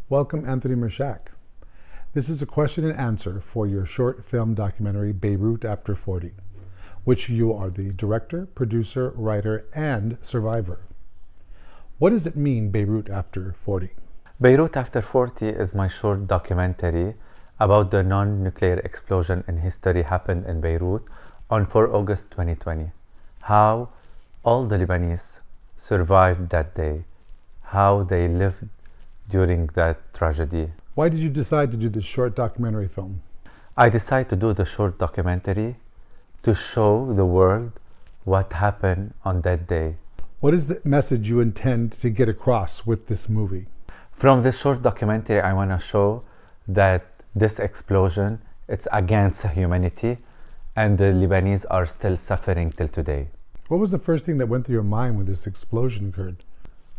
Welcome, Anthony Mershak. This is a question and answer for your short film documentary, Beirut After 40, which you are the director, producer, writer, and survivor. What does it mean, Beirut After 40? Beirut After 40 is my short documentary about the non-nuclear explosion in history happened in Beirut on 4 August 2020. How all the Lebanese survived that day, how they lived during that tragedy. Why did you decide to do this short documentary film? I decided to do the short documentary to show the world what happened on that day. What is the message you intend to get across with this movie? From this short documentary, I want to show that this explosion, it's against humanity, and the Lebanese are still suffering till today. What was the first thing that went through your mind when this explosion occurred?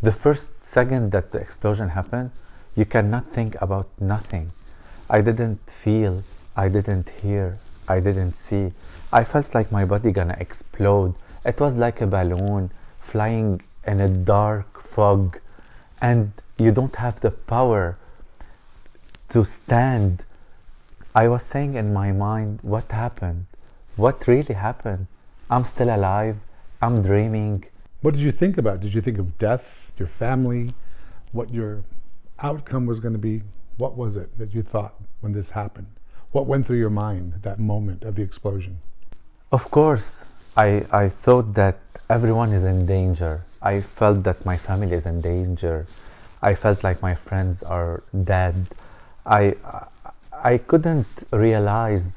The first second that the explosion happened, you cannot think about nothing. I didn't feel, I didn't hear, I didn't see. I felt like my body gonna explode. It was like a balloon flying in a dark fog, and you don't have the power to stand. I was saying in my mind, what happened? What really happened? I'm still alive, I'm dreaming. What did you think about? Did you think of death, your family, what your outcome was going to be? What was it that you thought when this happened? What went through your mind at that moment of the explosion? Of course, I thought that everyone is in danger. I felt that my family is in danger. I felt like my friends are dead. I couldn't realize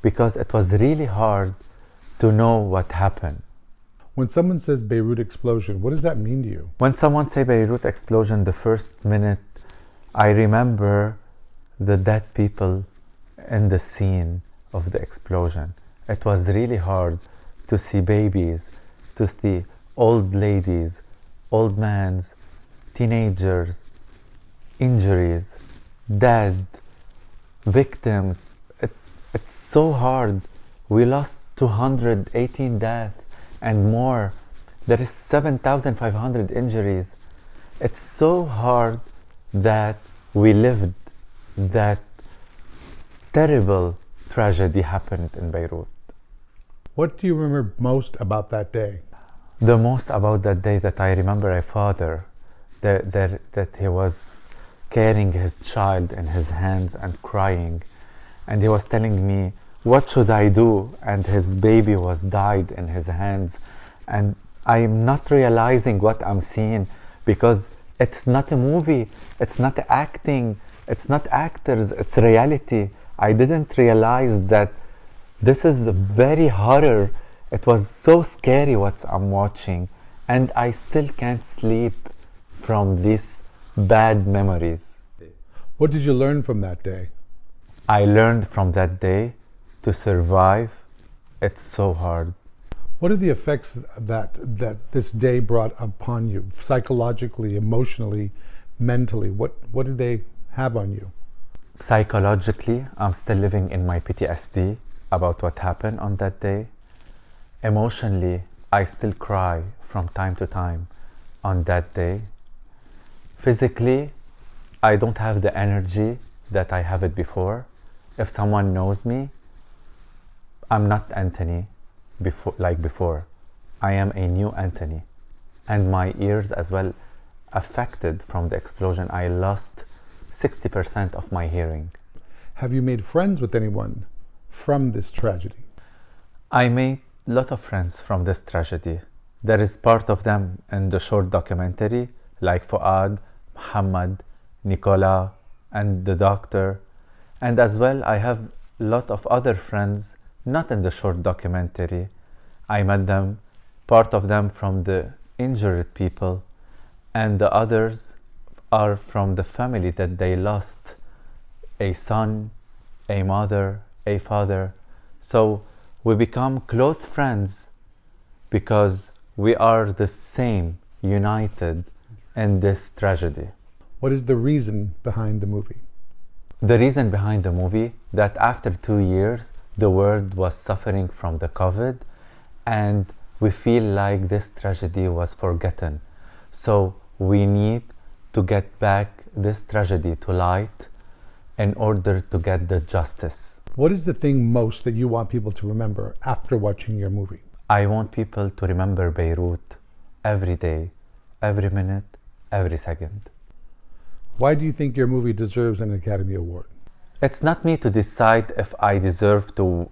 because it was really hard to know what happened. When someone says Beirut explosion, what does that mean to you? When someone say Beirut explosion, the first minute I remember the dead people in the scene of the explosion. It was really hard to see babies, to see old ladies, old men, teenagers, injuries, dead, victims. It's so hard. We lost 218 deaths and more. There is 7,500 injuries. It's so hard that we lived that terrible tragedy happened in Beirut. What do you remember most about that day? The most about that day that I remember a father that he was carrying his child in his hands and crying, and he was telling me, what should I do? And his baby was died in his hands, and I'm not realizing what I'm seeing because it's not a movie, it's not acting, it's not actors, it's reality. I didn't realize that this is very horror. It was so scary what I'm watching, and I still can't sleep from these bad memories. What did you learn from that day? I learned from that day to survive. It's so hard. What are the effects that this day brought upon you, psychologically, emotionally, mentally? What did they have on you? Psychologically, I'm still living in my PTSD about what happened on that day. Emotionally, I still cry from time to time on that day. Physically, I don't have the energy that I have it before. If someone knows me, I'm not Anthony before. I am a new Anthony. And my ears as well affected from the explosion. I lost 60% of my hearing. Have you made friends with anyone from this tragedy? I made a lot of friends from this tragedy. There is part of them in the short documentary, like Fuad, Muhammad, Nicola, and the doctor. And as well, I have a lot of other friends, not in the short documentary. I met them, part of them from the injured people, and the others are from the family that they lost a son, a mother, a father. So we become close friends because we are the same, united in this tragedy. What is the reason behind the movie? The reason behind the movie that after 2 years, the world was suffering from the COVID, and we feel like this tragedy was forgotten. So we need to get back this tragedy to light in order to get the justice. What is the thing most that you want people to remember after watching your movie? I want people to remember Beirut every day, every minute, every second. Why do you think your movie deserves an Academy Award? It's not me to decide if I deserve to.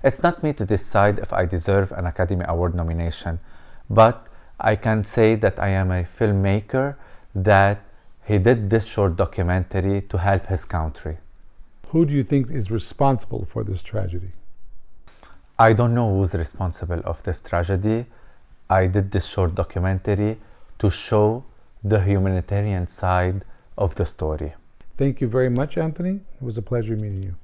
It's not me to decide if I deserve an Academy Award nomination, but I can say that I am a filmmaker that he did this short documentary to help his country. Who do you think is responsible for this tragedy? I don't know who's responsible of this tragedy. I did this short documentary to show the humanitarian side of the story. Thank you very much, Anthony. It was a pleasure meeting you.